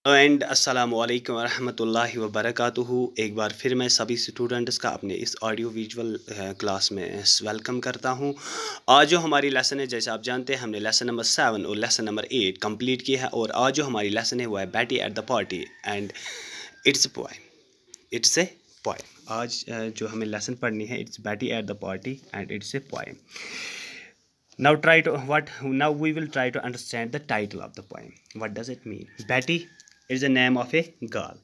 And अस्सलामु अलैकुम वरहमतुल्लाहि वबरकातुहू। एक बार फिर मैं सभी स्टूडेंट्स का अपने इस ऑडियो विजुअल क्लास में वेलकम करता हूं। आज जो हमारी लेसन है, जैसे आप जानते हैं, हमने लेसन नंबर 7 और लेसन नंबर 8 कंप्लीट की है। और आज जो हमारी लेसन है वो है Betty at the party and it's a poem. आज जो हमें लेसन पढ़नी है, it's Betty at the party and it's a poem. Now we will try to understand the title of the poem. What does it mean? Betty is the name of a girl.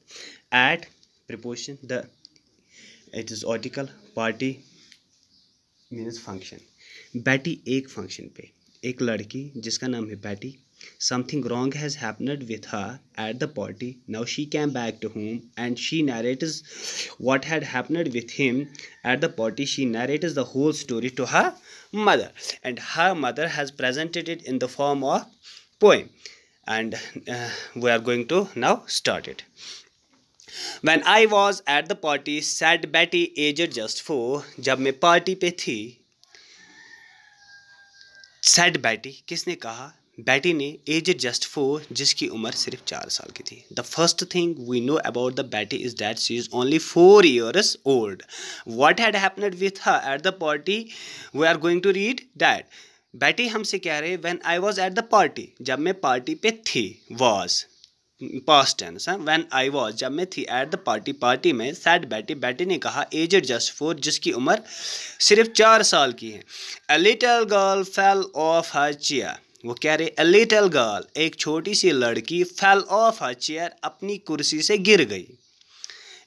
At preposition, it is article. Party means function. Betty एक function पे, एक लड़की जिसका नाम है Betty. Something wrong has happened with her at the party. Now she came back to home and she narrates what had happened with him at the party. She narrates the whole story to her mother, and her mother has presented it in the form of poem. And we are going to now start it. When I was at the party, said Betty, aged just 4. जब मैं party पे थी, said Betty, किसने कहा? बैटी ने, as just 4, जिसकी उम्र सिर्फ 4 साल की थी। The first thing we know about the Betty is that she is only 4 years old. What had happened with her at the party? We are going to read that. बैटी हमसे कह रहे, when I was at the party, जब मैं party पे थी, was past tense है। When I was, जब मैं थी, एट द पार्टी, पार्टी में, सैड बैटी, बैटी ने कहा, एजड जस्ट 4, जिसकी उम्र सिर्फ 4 साल की है। A little girl fell of her chair, वो कह रहे, अ लिटिल गर्ल, एक छोटी सी लड़की, फेल ऑफ हर चेयर, अपनी कुर्सी से गिर गई।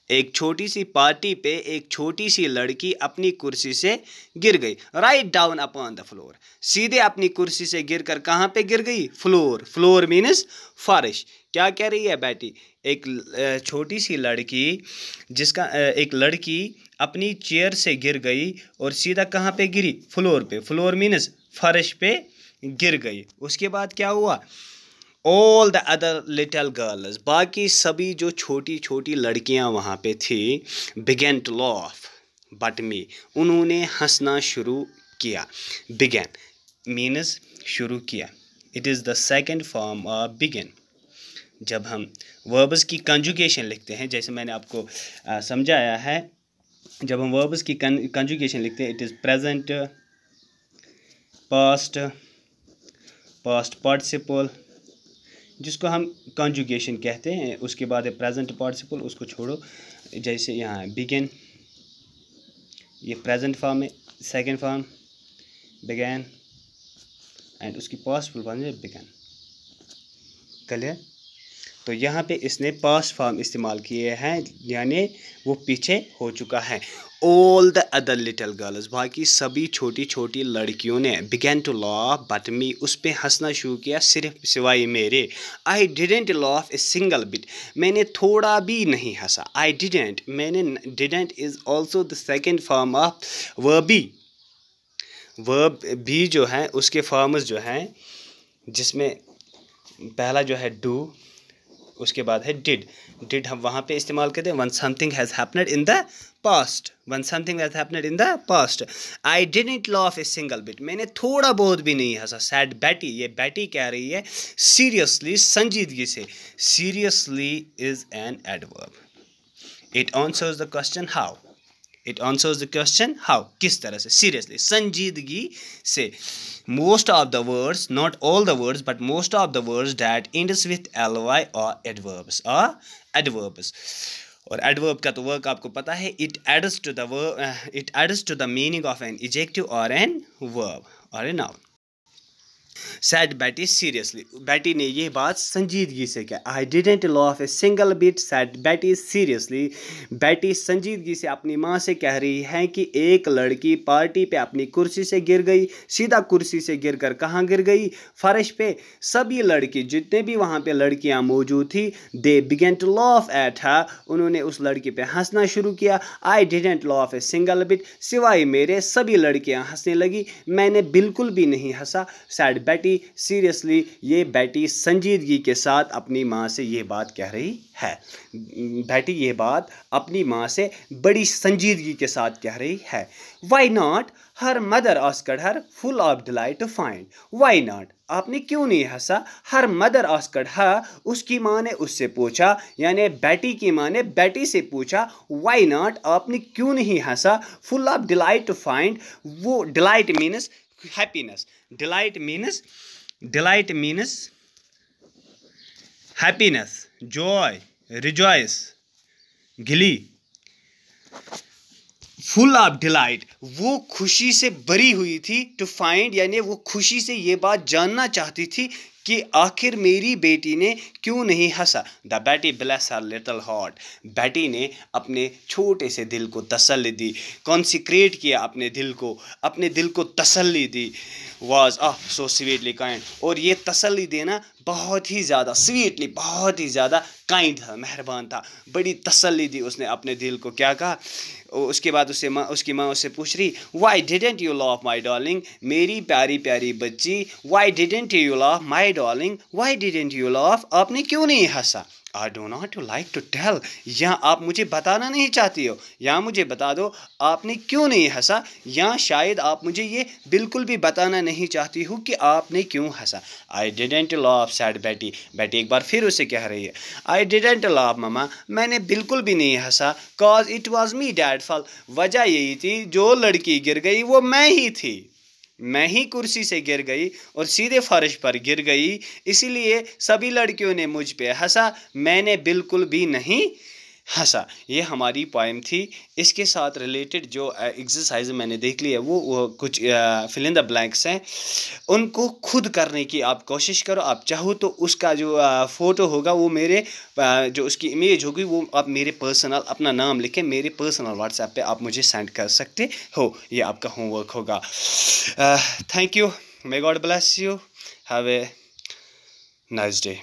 एक छोटी सी पार्टी पे एक छोटी सी लड़की अपनी कुर्सी से गिर गई। Write down upon the floor, सीधे अपनी कुर्सी से गिरकर कहाँ पे गिर गई? फ्लोर। फ्लोर मीन्स फर्श। क्या कह रही है बैटी? एक छोटी सी लड़की, एक लड़की अपनी चेयर से गिर गई और सीधा कहाँ पे गिरी? फ्लोर पे। फ्लोर मीन्स फर्श पे गिर गई। उसके बाद क्या हुआ? All the other little girls, बाकी सभी जो छोटी छोटी लड़कियां वहाँ पे थी, began to laugh but me, उन्होंने हंसना शुरू किया। बिगेन मीन्स शुरू किया। It is the second form of began. जब हम वर्ब्स की कंजुगेशन लिखते हैं, जैसे मैंने आपको समझाया है, जब हम वर्ब्स की कंजुगेशन लिखते हैं, it is present, past, past participle, जिसको हम कंजुगेशन कहते हैं। उसके बाद है प्रेजेंट पार्टिसिपल, उसको छोड़ो। जैसे यहाँ बिगिन, ये प्रेजेंट फॉर्म है, सेकंड फॉर्म बिगैन, एंड उसकी पास्ट फॉर्म है बिगन। क्लियर? तो यहाँ पे इसने पास्ट फॉर्म इस्तेमाल किए हैं, यानी वो पीछे हो चुका है। All the other little girls, बाकी सभी छोटी छोटी लड़कियों ने, बिगैन टू लाफ बट मी, उस पर हंसना शुरू किया, सिर्फ सिवाय मेरे। I didn't laugh a single bit, मैंने थोड़ा भी नहीं हंसा। आई डिडेंट, मैंने, didn't is also the second form of verb B. Verb भी जो है उसके फॉर्म्स जो हैं, जिसमें पहला जो है डू, उसके बाद है डिड। डिड हम वहाँ पे इस्तेमाल करते हैं one something has happened in the past. One something has happened in the past. I didn't laugh a single bit, मैंने थोड़ा बहुत भी नहीं हंसा। सैड बैटी, ये बैटी कह रही है सीरियसली, संजीदगी से। Seriously is an adverb. It answers the question how. It answers the question how, किस तरह से? सीरियसली, संजीदगी से। Most of the words, not all the words, but most of the words that ends with ly are adverbs. और adverb का तो work आपको पता है, it adds to the meaning of an adjective or an verb or a noun. Said Betty seriously, बैटी ने ये बात संजीदगी से कहा। I didn't laugh a single bit, said Betty seriously. बैटी संजीदगी से अपनी माँ से कह रही है कि एक लड़की पार्टी पे अपनी कुर्सी से गिर गई। सीधा कुर्सी से गिरकर कहाँ गिर गई? फर्श पे। सभी लड़की, जितने भी वहाँ पे लड़कियाँ मौजूद थी, they began to laugh at her, उन्होंने उस लड़की पे हंसना शुरू किया। I didn't laugh a single bit, सिवाय मेरे सभी लड़कियाँ हंसने लगी, मैंने बिल्कुल भी नहीं हंसा। said बेटी सीरियसली, ये बेटी संजीदगी के साथ अपनी माँ से ये बात कह रही है। बेटी ये बात अपनी माँ से बड़ी संजीदगी के साथ कह रही है। Why not? Her mother asked her, full of delight to find. Why not? आपने क्यों नहीं हंसा? Her mother asked her, उसकी माँ ने उससे पूछा, यानी बेटी की माँ ने बेटी से पूछा, why not? आपने क्यों नहीं हंसा? Full of delight to find. वो delight means happiness. Delight means happiness, joy, rejoice, glee. Full of delight, वो खुशी से भरी हुई थी। टू फाइंड यानी वो खुशी से ये बात जानना चाहती थी कि आखिर मेरी बेटी ने क्यों नहीं हंसा। द बेटी ब्लेस हर लिटिल हार्ट, बेटी ने अपने छोटे से दिल को तसल्ली दी, कॉन्सिक्रेट किया अपने दिल को तसल्ली दी। वाज सो स्वीटली काइंड, और ये तसल्ली देना बहुत ही ज़्यादा स्वीटली, बहुत ही ज़्यादा काइंड था, मेहरबान था। बड़ी तसल्ली दी उसने अपने दिल को। क्या कहा उसके बाद उसकी माँ उससे पूछ रही, why didn't you love my darling, मेरी प्यारी प्यारी बच्ची, why didn't you love my darling, why didn't you love, आपने क्यों नहीं हंसा। I do not like to tell, यहाँ आप मुझे बताना नहीं चाहती हो, यहाँ मुझे बता दो आपने क्यों नहीं हंसा, या शायद आप मुझे ये बिल्कुल भी बताना नहीं चाहती हो कि आपने क्यों हंसा। आई डिडेंट लव सैड बेटी, बेटी एक बार फिर उसे कह रही है, आई डिडेंट लव ममा, मैंने बिल्कुल भी नहीं हंसा, cause it was me dad fall, वजह यही थी जो लड़की गिर गई वो मैं ही थी, मैं ही कुर्सी से गिर गई और सीधे फर्श पर गिर गई, इसीलिए सभी लड़कियों ने मुझ पे हंसा, मैंने बिल्कुल भी नहीं हंसा। ये हमारी पोएम थी। इसके साथ रिलेटेड जो एक्सरसाइज मैंने देख लिया वो कुछ फिल इन द ब्लैंक्स हैं, उनको खुद करने की आप कोशिश करो। आप चाहो तो उसका जो फ़ोटो होगा वो मेरे जो उसकी इमेज होगी वो आप मेरे पर्सनल अपना नाम लिखें मेरे पर्सनल व्हाट्सएप पे आप मुझे सेंड कर सकते हो, ये आपका होमवर्क होगा। Thank you, may God bless you, have a nice day.